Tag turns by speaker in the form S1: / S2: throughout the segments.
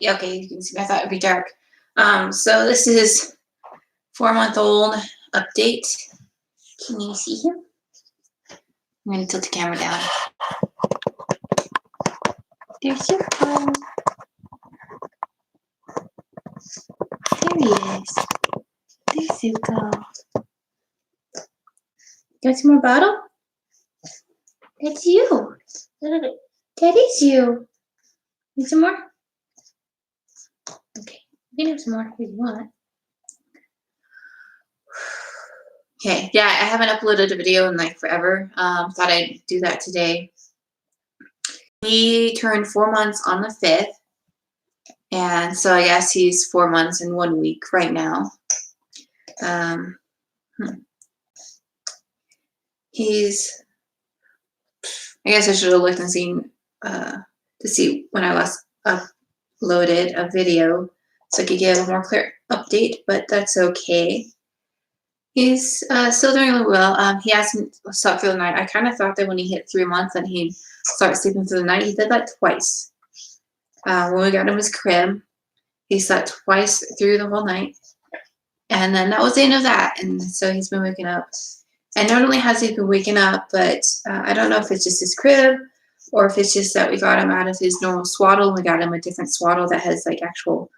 S1: Okay, you can see. I thought it'd be dark. So this is 4-month-old update. Can you see him? I'm gonna tilt the camera down. There's Zuko. There he is. There's Zuko. Got some more bottle? That's you. That is you. Need some more? Okay, you can have some more if you want. Okay, yeah, I haven't uploaded a video in like forever. Thought I'd do that today. He turned 4 months on the 5th, and so I guess he's 4 months and 1 week right now. He's, I guess I should have looked and seen to see when I last uploaded a video so I could give a more clear update, but that's okay. He's still doing really well. He hasn't slept through the night. I kind of thought that when he hit 3 months that he'd start sleeping through the night. He did that twice. When we got him his crib, he slept twice through the whole night. And then that was the end of that. And so he's been waking up. And not only has he been waking up, but I don't know if it's just his crib or if it's just that we got him out of his normal swaddle and we got him a different swaddle that has like actual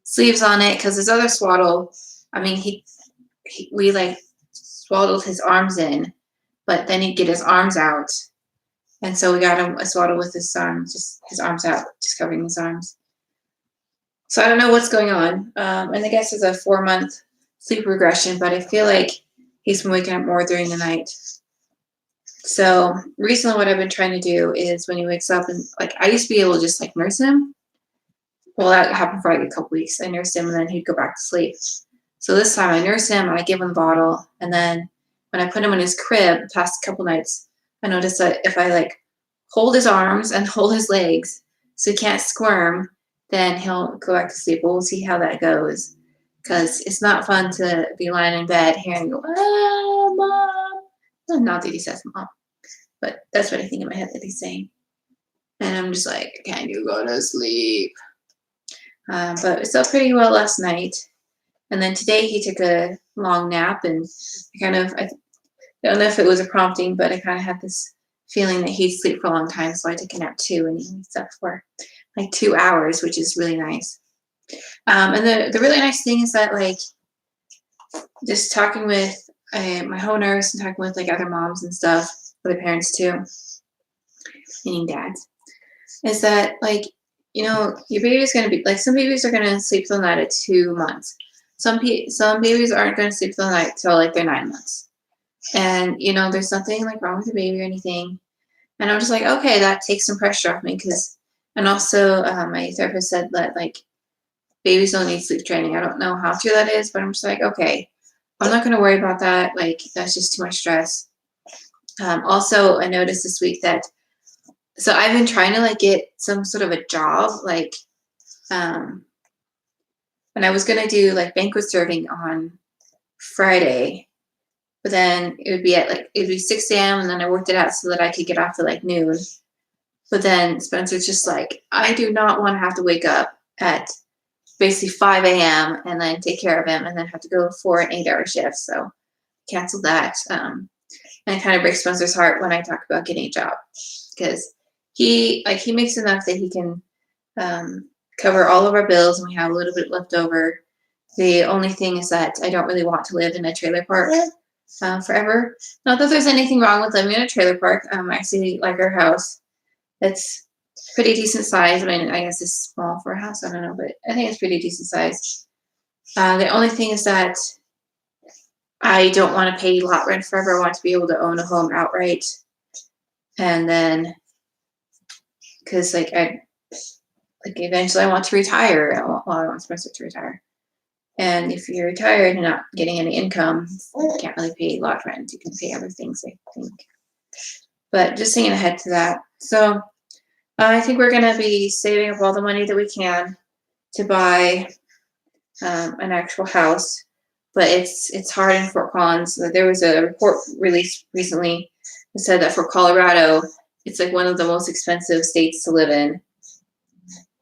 S1: sleeves on it. Because his other swaddle, I mean, we like swaddled his arms in, but then he'd get his arms out. And so we got him a swaddle with his arms, just his arms out, just covering his arms. So I don't know what's going on. And I guess it's a 4-month sleep regression, but I feel like he's been waking up more during the night. So recently what I've been trying to do is when he wakes up, and like I used to be able to just like nurse him. Well, that happened for like a couple weeks. I nursed him and then he'd go back to sleep. So this time I nurse him and I give him the bottle. And then when I put him in his crib the past couple nights, I noticed that if I like hold his arms and hold his legs so he can't squirm, then he'll go back to sleep. But we'll see how that goes. Because it's not fun to be lying in bed hearing go, ah, mom. Well, not that he says mom, but that's what I think in my head that he's saying. And I'm just like, can you go to sleep? But it slept pretty well last night. And then today he took a long nap, and I don't know if it was a prompting, but I kind of had this feeling that he'd sleep for a long time. So I took a nap too, and he slept for like 2 hours, which is really nice. And the really nice thing is that like just talking with my whole nurse and talking with like other moms and stuff, other parents too, meaning dads, is that like, you know, your baby's going to be like, some babies are going to sleep through the night at 2 months. Some babies aren't going to sleep through the night till like they're 9 months. And, you know, there's nothing like wrong with the baby or anything. And I'm just like, okay, that takes some pressure off me and also my therapist said that like babies don't need sleep training. I don't know how true that is, but I'm just like, okay, I'm not going to worry about that. Like, that's just too much stress. Also, I noticed this week that, so I've been trying to like get some sort of a job, like, and I was going to do like banquet serving on Friday, but then it would be 6 a.m. and then I worked it out so that I could get off at like noon. But then Spencer's just like, I do not want to have to wake up at basically 5 a.m. and then take care of him and then have to go for an 8-hour shift. So canceled that. And it kind of breaks Spencer's heart when I talk about getting a job, because he makes enough that he can cover all of our bills and we have a little bit left over. The only thing is that I don't really want to live in a trailer park forever. Not that there's anything wrong with living in a trailer park. I actually like our house. It's pretty decent size. I mean, I guess it's small for a house. I don't know, but I think it's pretty decent size. The only thing is that I don't want to pay lot rent forever. I want to be able to own a home outright. And then, because eventually I want to retire. I want Spencer to retire. And if you're retired and not getting any income, you can't really pay lot rent. You can pay other things, I think. But just thinking ahead to that. So I think we're going to be saving up all the money that we can to buy an actual house. But it's hard in Fort Collins. There was a report released recently that said that for Colorado, it's like one of the most expensive states to live in.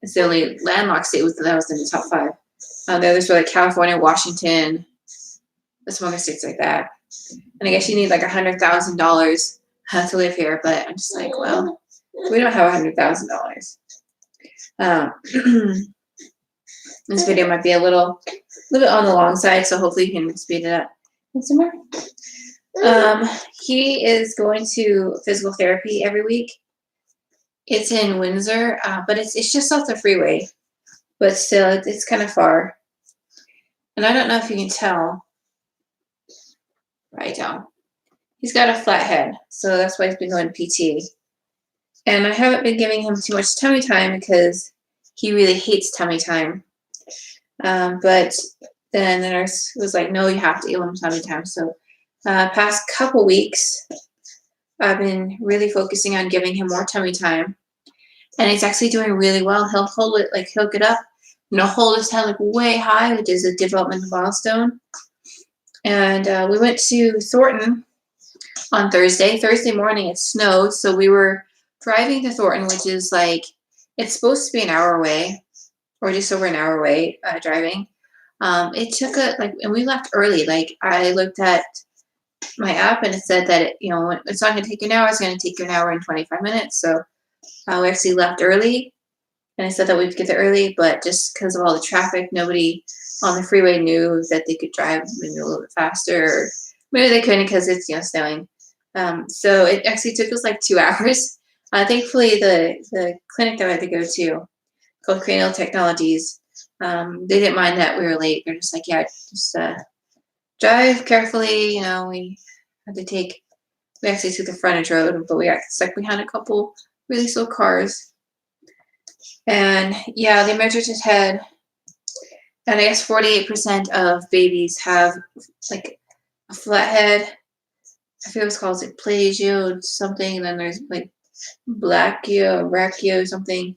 S1: It's the only landlocked state that was in the top 5. The others were like California, Washington, some other states like that. And I guess you need like $100,000 to live here, but I'm just like, well, we don't have $100,000. This video might be a little bit on the long side, so hopefully you can speed it up. And some more. He is going to physical therapy every week. It's in Windsor, but it's just off the freeway, but still, it's kind of far. And I don't know if you can tell. Right down. He's got a flat head, so that's why he's been going to PT. And I haven't been giving him too much tummy time because he really hates tummy time. But then the nurse was like, no, you have to give him tummy time. So past couple weeks, I've been really focusing on giving him more tummy time. And he's actually doing really well. He'll hold it, like he'll get up, hold his head like way high, which is a developmental milestone. And we went to Thornton on Thursday. Thursday morning it snowed, so we were driving to Thornton, which is like, it's supposed to be an hour away, or just over an hour away driving. It took and we left early. Like I looked at my app and it said that it's not going to take you an hour. It's going to take you an hour and 25 minutes. So we actually left early, and I said that we'd get there early, but just because of all the traffic, nobody on the freeway knew that they could drive maybe a little bit faster, or maybe they couldn't because it's snowing. So it actually took us like 2 hours. Thankfully, the clinic that I had to go to, called Cranial Technologies, they didn't mind that we were late. They're just like, yeah, just drive carefully. We had to we actually took the frontage road, but we got stuck behind a couple really slow cars. And yeah, they measured his head, and I guess 48% of babies have like a flat head. I forget what it's called. It's like plagio something, and then there's like brachio or something.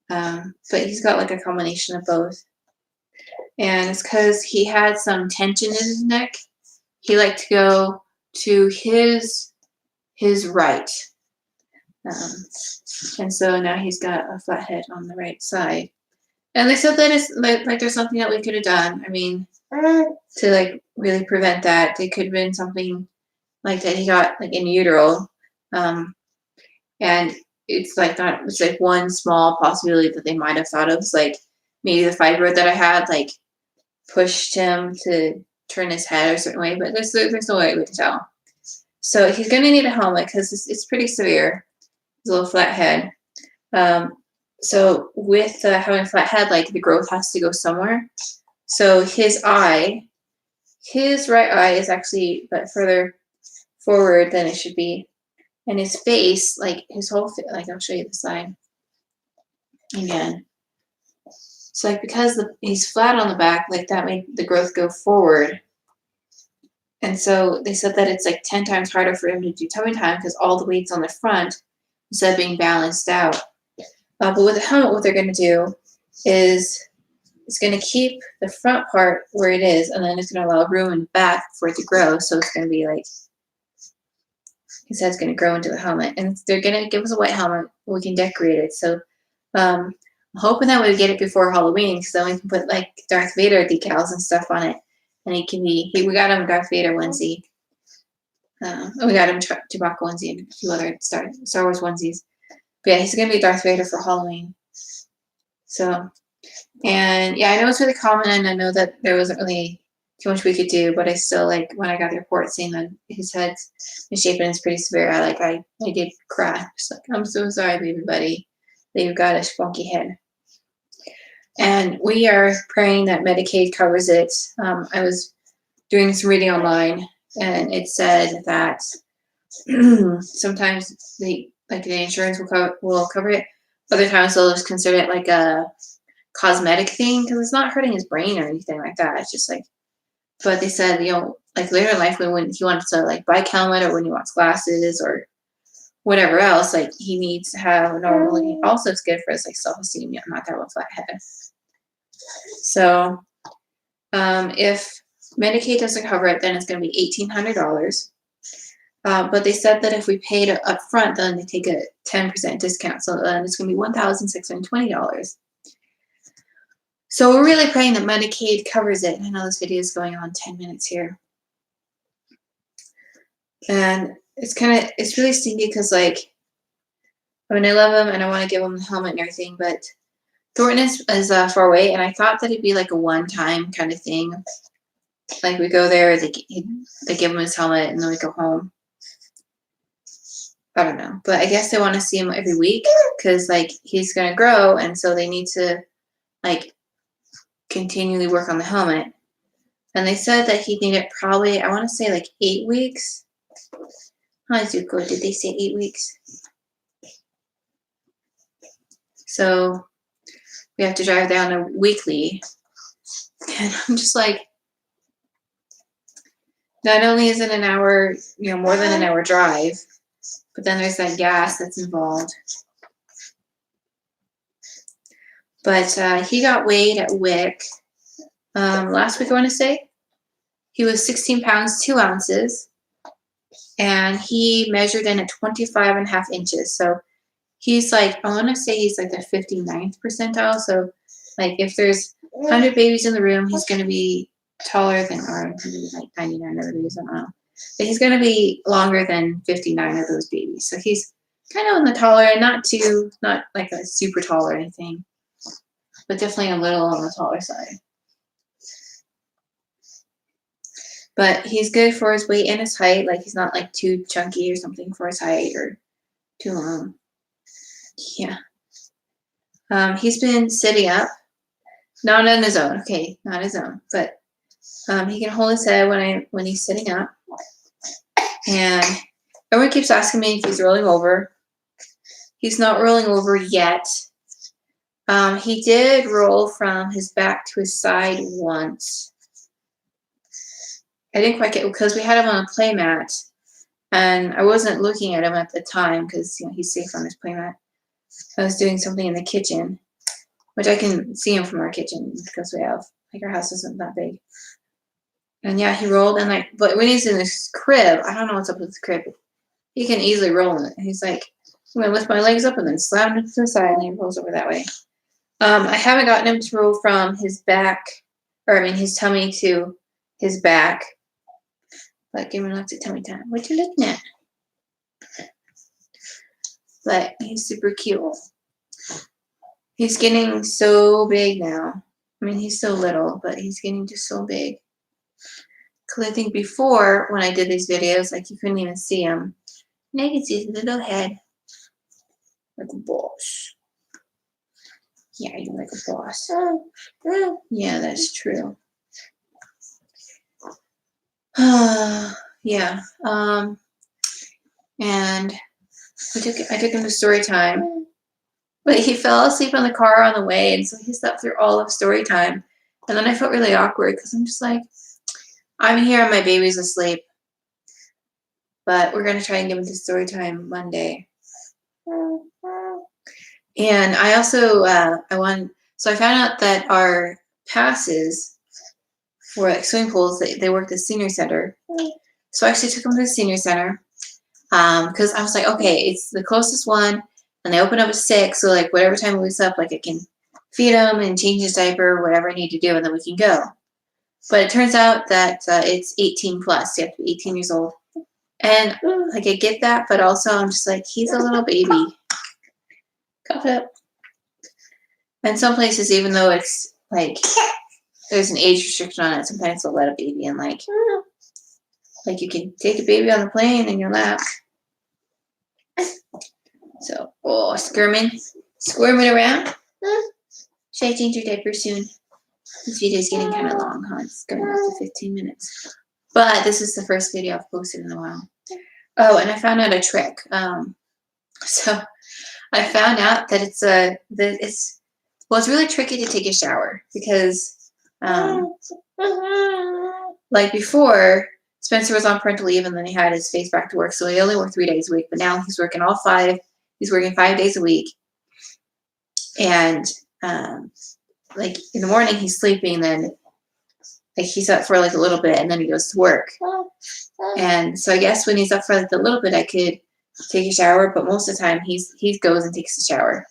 S1: But he's got like a combination of both. And it's because he had some tension in his neck. He liked to go to his right. And so now he's got a flat head on the right side. And they said that it's like there's something that we could have done. I mean, to like really prevent that. It could have been something like that he got like in utero. And it's like one small possibility that they might have thought of. It's like maybe the fibroid that I had like pushed him to turn his head a certain way, but there's no way to tell. So he's going to need a helmet because it's pretty severe. His little flat head. So with having a flat head, like the growth has to go somewhere. So his right eye is actually but further forward than it should be. And his face, like his whole face, like I'll show you the side again. So like because he's flat on the back, like that made the growth go forward. And so they said that it's like 10 times harder for him to do tummy time because all the weight's on the front instead of being balanced out. But with the helmet, what they're going to do is it's going to keep the front part where it is, and then it's going to allow room in the back for it to grow. So it's going to be like his head's going to grow into the helmet, and they're going to give us a white helmet. We can decorate it. So I'm hoping that we get it before Halloween, because then we can put like Darth Vader decals and stuff on it, and it can be. We got him a Darth Vader onesie. We got him Chewbacca onesie and a few other Star Wars onesies. But yeah, he's going to be Darth Vader for Halloween. So, and yeah, I know it's really common, and I know that there wasn't really too much we could do, but I still, like, when I got the report saying that his head's misshapen is pretty severe, I did cry. Just like, I'm so sorry, baby buddy, that you've got a spunky head. And we are praying that Medicaid covers it. I was doing some reading online, and it said that sometimes the insurance will cover it. Other times they'll just consider it like a cosmetic thing because it's not hurting his brain or anything like that. It's just like, but they said, like later in life when he wants to like buy a helmet or when he wants glasses or whatever else, like he needs to have a normal. Also, it's good for his like self-esteem, not to have a flat head. So, if Medicaid doesn't cover it, then it's going to be $1,800. But they said that if we paid up front, then they take a 10% discount. So then it's going to be $1,620. So we're really praying that Medicaid covers it. I know this video is going on 10 minutes here. And it's really stinky because, like, I mean, I love him and I want to give him the helmet and everything, but Thornton is far away, and I thought that it'd be like a one-time kind of thing. Like, we go there, they give him his helmet, and then we go home. I don't know, but I guess they want to see him every week because, like, he's gonna grow, and so they need to, like, continually work on the helmet. And they said that he needed probably, I want to say, like 8 weeks. Hi, Zuko. Did they say 8 weeks? So we have to drive down there weekly, and I'm just like, not only is it an hour, more than an hour drive, but then there's that gas that's involved. But he got weighed at WIC last week, I want to say. He was 16 pounds, 2 ounces, and he measured in at 25.5 inches. So he's like, I want to say he's like the 59th percentile. So, like, if there's 100 babies in the room, he's going to be taller than, or maybe like 99 other babies, I don't know. But he's going to be longer than 59 of those babies. So he's kind of on the taller, and not like a super tall or anything, but definitely a little on the taller side. But he's good for his weight and his height. Like, he's not like too chunky or something for his height or too long. Yeah. He's been sitting up, not on his own. Okay, not his own, but he can hold his head when he's sitting up. And everyone keeps asking me if he's rolling over. He's not rolling over yet. He did roll from his back to his side once. I didn't quite get, because we had him on a play mat, and I wasn't looking at him at the time because he's safe on his play mat. I was doing something in the kitchen, which I can see him from our kitchen because our house isn't that big. And yeah, he rolled, and but when he's in this crib, I don't know what's up with the crib. He can easily roll in it. He's like, I'm gonna lift my legs up and then slam him to the side, and he rolls over that way. I haven't gotten him to roll from his back, his tummy to his back. But give me lots of tummy time. What you looking at? But he's super cute. He's getting so big now. I mean, he's so little, but he's getting just so big. Because I think before, when I did these videos, like, you couldn't even see him. Now you can see his little head. Like a boss. Yeah, you're like a boss. Yeah, that's true. Yeah. And I took him to story time. But he fell asleep in the car on the way, and so he slept through all of story time. And then I felt really awkward because I'm just like, I'm here and my baby's asleep. But we're going to try and give him to story time Monday. And I also, so I found out that our passes for like swimming pools, they work at the senior center. So I actually took him to the senior center because I was like, okay, it's the closest one. And they open up at 6, so like whatever time he wakes up, like I can feed him and change his diaper, whatever I need to do, and then we can go. But it turns out that it's 18 plus. You have to be 18 years old. And like I get that, but also I'm just like, he's a little baby. Cuff it up. And some places, even though it's like there's an age restriction on it, sometimes they'll let a baby in. Like you can take a baby on the plane in your lap. So, squirming around. Should I change your diaper soon? This video is getting kind of long, huh? It's going up to 15 minutes. But this is the first video I've posted in a while. Oh, and I found out a trick. So I found out that it's really tricky to take a shower because, like before, Spencer was on parental leave and then he had his face back to work, so he only worked 3 days a week. But now he's working all 5. He's working 5 days a week, and like in the morning he's sleeping, then like he's up for like a little bit, and then he goes to work. And so I guess when he's up for like a little bit, I could take a shower, but most of the time he goes and takes a shower,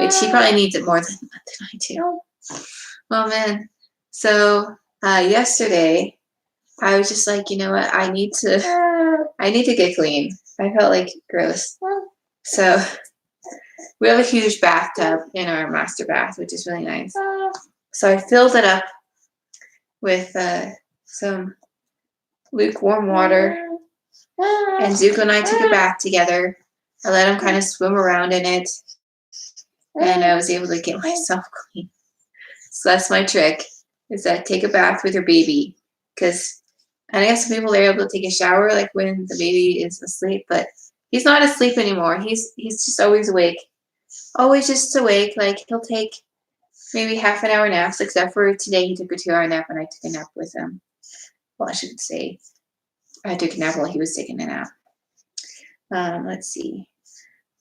S1: which he probably needs it more than I do. Oh man. So yesterday I was just like, you know what? I need to get clean. I felt like gross. So we have a huge bathtub in our master bath, which is really nice. So I filled it up with some lukewarm water, and Zuko and I took a bath together. I let him kind of swim around in it, and I was able to get myself clean. So that's my trick, is that take a bath with your baby, because I guess some people are able to take a shower like when the baby is asleep, but he's not asleep anymore. He's just always awake. Always just awake. Like he'll take maybe half an hour naps, except for today he took a 2-hour nap and I took a nap with him. Well, I shouldn't say I took a nap while he was taking a nap. Let's see.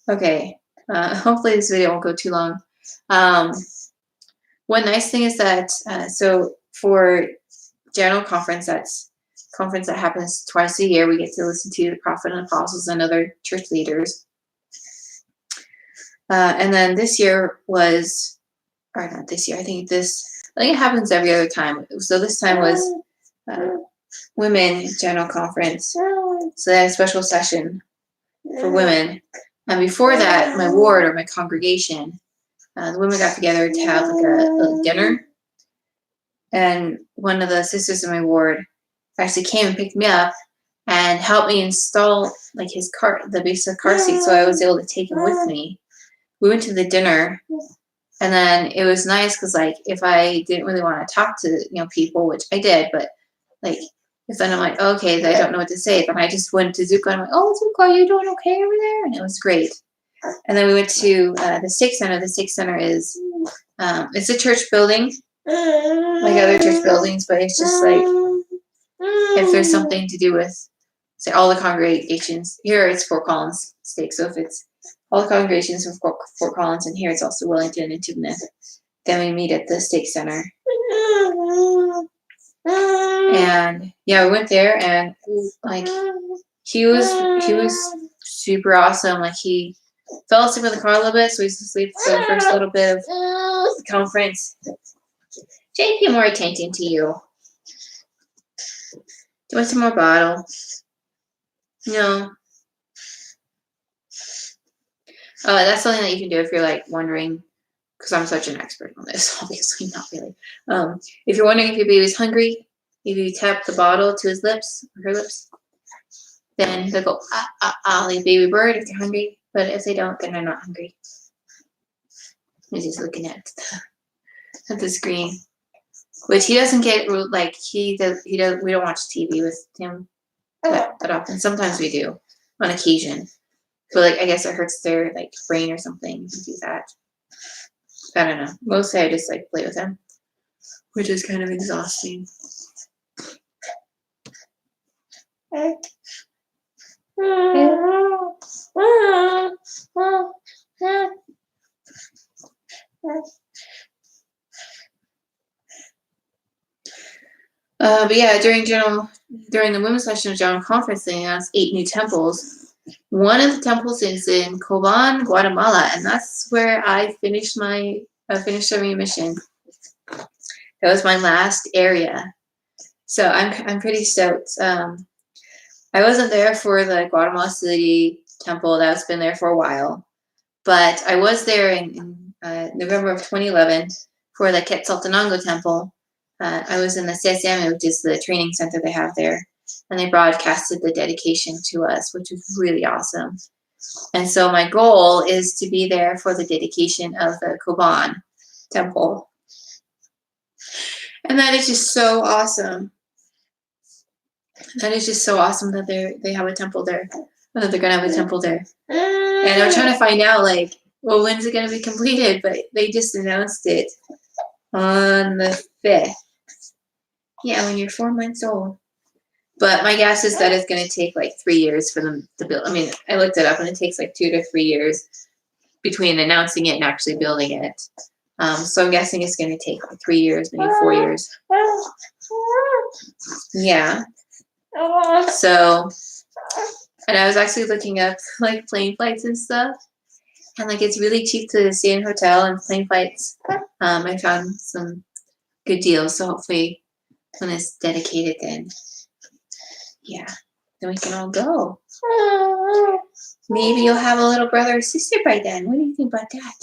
S1: Okay. Hopefully this video won't go too long. One nice thing is that, so for General Conference, that's conference that happens twice a year, we get to listen to the prophet and apostles and other church leaders. And then this year was, or not this year, I think it happens every other time. So this time was Women General Conference. So they had a special session for women. And before that, my ward or my congregation, the women got together to have like a dinner. And one of the sisters in my ward actually came and picked me up and helped me install like the basic car seat, so I was able to take him with me. We went to the dinner, and then it was nice because like if I didn't really want to talk to people, which I did, but like if then I'm like, okay, I don't know what to say, then I just went to Zuko and I'm like, oh Zuko, are you doing okay over there? And it was great. And then we went to the Stake Center. The Stake Center is it's a church building like other church buildings, but it's just like if there's something to do with, say, all the congregations. Here it's Fort Collins Stake, so if it's all the congregations of Fort Collins, and here it's also Wellington and Tiburon, then we meet at the Stake Center. And yeah, we went there, and like he was super awesome. Like he fell asleep in the car a little bit, so he was asleep for the first little bit of the conference. Jake, pay more attention to you. Do you want some more bottle? No. That's something that you can do if you're like wondering, because I'm such an expert on this, obviously not really. If you're wondering if your baby's hungry, if you tap the bottle to his lips or her lips, then they'll go like baby bird if they're hungry. But if they don't, then they're not hungry. He's just looking at the screen, which he doesn't get like he does. We don't watch TV with him that often. Sometimes we do on occasion. But like I guess it hurts their like brain or something to do that. I don't know. Mostly I just like play with him, which is kind of exhausting. But yeah, during the women's session of General Conference, they announced 8 new temples. One of the temples is in Coban, Guatemala, and that's where I finished serving a mission. That was my last area, so I'm pretty stoked. I wasn't there for the Guatemala City temple. That's been there for a while, but I was there in November of 2011 for the Quetzaltenango temple. I was in the CSM, which is the training center they have there, and they broadcasted the dedication to us, which was really awesome. And so my goal is to be there for the dedication of the Coban temple. And that is just so awesome. That is just so awesome that they have a temple there, that they're going to have a temple there. And I'm trying to find out, like, well, when's it going to be completed? But they just announced it on the 5th. Yeah, when you're 4 months old. But my guess is that it's going to take like 3 years for them to build. I mean, I looked it up, and it takes like 2 to 3 years between announcing it and actually building it. So I'm guessing it's going to take like 3 years, maybe 4 years. Yeah. So, and I was actually looking up like plane flights and stuff, and like it's really cheap to stay in a hotel and plane flights. I found some good deal. So hopefully when it's dedicated, then we can all go. Maybe you'll have a little brother or sister by then. What do you think about that?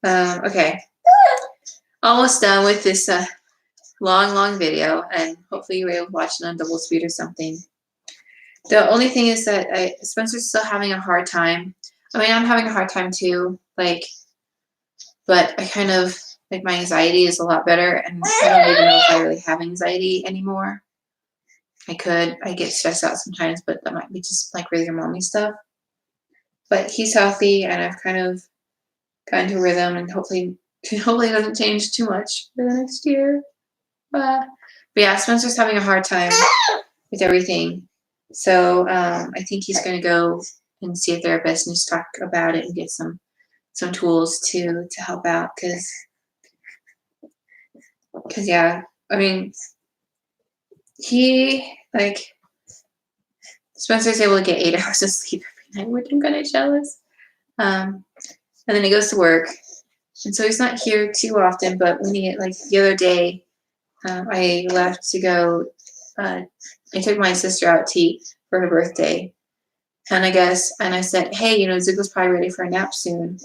S1: Yeah. Okay. Almost done with this long video, and hopefully you were able to watch it on double speed or something. The only thing is that Spencer's still having a hard time. I mean, I'm having a hard time too, but I kind of, my anxiety is a lot better, and I don't even know if I really have anxiety anymore. I get stressed out sometimes, but that might be just regular mommy stuff. But he's healthy, and I've kind of gotten to a rhythm, and hopefully it doesn't change too much for the next year. But yeah, Spencer's having a hard time with everything. So I think he's going to go and see a therapist and just talk about it and get some tools to help out. Because yeah, I mean, Spencer's able to get 8 hours of sleep every night, which I'm kind of jealous. And then he goes to work, and so he's not here too often. But when the other day, I left to go. I took my sister out to eat for her birthday, and I said, hey, Zuko's probably ready for a nap soon.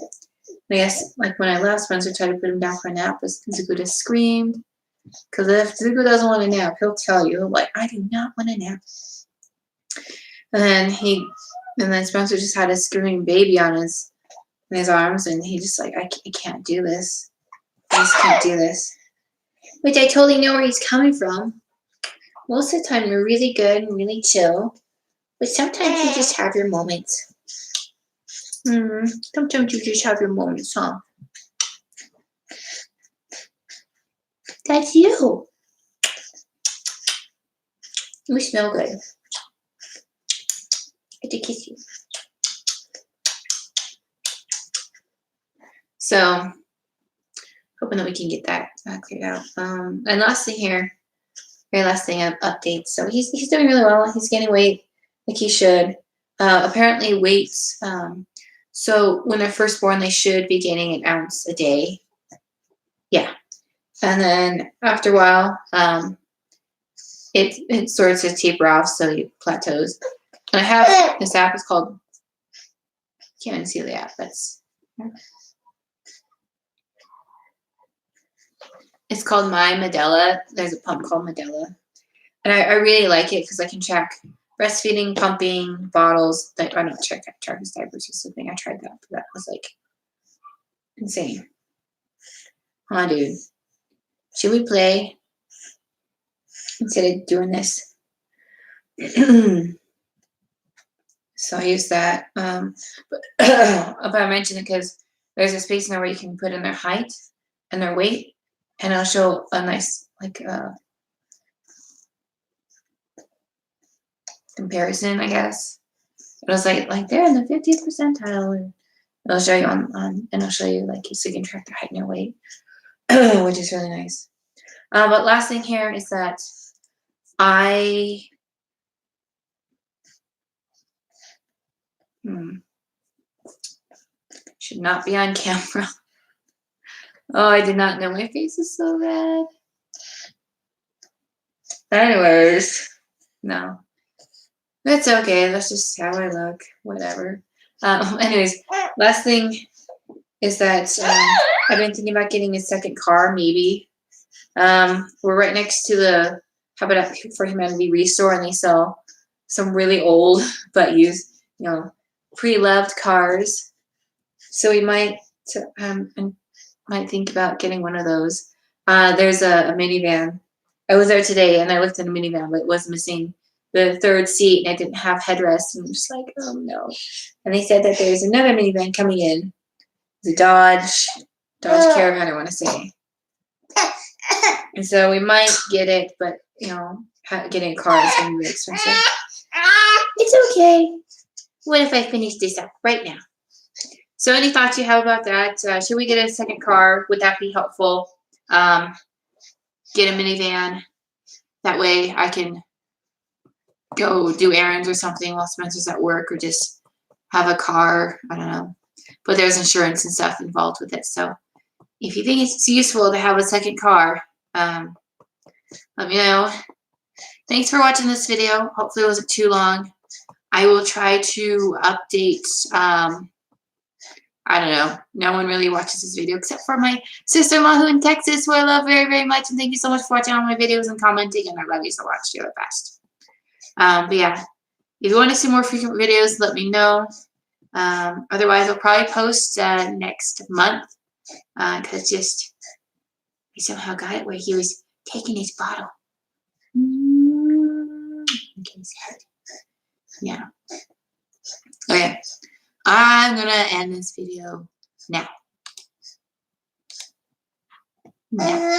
S1: And I guess when I left, Spencer tried to put him down for a nap, but Zuko just screamed. Because if Zuko doesn't want a nap, he'll tell you, I do not want a nap. And then Spencer just had a screaming baby in his arms, and he just I can't do this. I just can't do this. Which I totally know where he's coming from. Most of the time, you're really good and really chill, but sometimes you just have your moments. Sometimes you just have your moments, huh? That's you. You smell good. I get to kiss you. So, hoping that we can get that cleared out. And last thing here, very last thing of updates. So he's doing really well. He's gaining weight like he should. Apparently weights. So when they're first born, they should be gaining an ounce a day. Yeah. And then after a while, it starts to taper off, so it plateaus. And I have this app. It's called. Can't even see the app. It's called My Medela. There's a pump called Medela. And I really like it because I can track breastfeeding, pumping, bottles. I don't track his diapers or something. I tried that, but that was insane. Huh, dude? Should we play instead of doing this? So I use that. But I mentioned it because there's a space in there where you can put in their height and their weight, and it'll show a nice comparison, I guess. It was like they're in the 50th percentile, and it'll show you and it'll show you so you can track their height and their weight, which is really nice. But last thing here is that I should not be on camera. Oh, I did not know my face is so red. Anyways, no. That's okay. That's just how I look. Whatever. Anyways, last thing is that I've been thinking about getting a second car, maybe. We're right next to the Habitat for Humanity Restore, and they sell some really old but used, pre-loved cars. So we might think about getting one of those. There's a minivan. I was there today, and I looked in a minivan, but it was missing the third seat, and it didn't have headrest. And I'm just like, oh no. And they said that there's another minivan coming in. It's a Dodge Caravan, I want to say. And so we might get it, but getting a car is going to be really expensive. It's okay. What if I finish this up right now? So any thoughts you have about that? Should we get a second car? Would that be helpful? Get a minivan. That way I can go do errands or something while Spencer's at work, or just have a car. I don't know. but there's insurance and stuff involved with it. So if you think it's useful to have a second car, let me know. Thanks for watching this video. Hopefully it wasn't too long. I will try to update, I don't know. No one really watches this video except for my sister-in-law who in Texas, who I love very, very much. And thank you so much for watching all my videos and commenting. And I love you so much. You're the best. But yeah, if you want to see more frequent videos, let me know. Otherwise, I'll probably post next month. Because just, I somehow got it where he was taking his bottle. Yeah. Okay. I'm going to end this video now.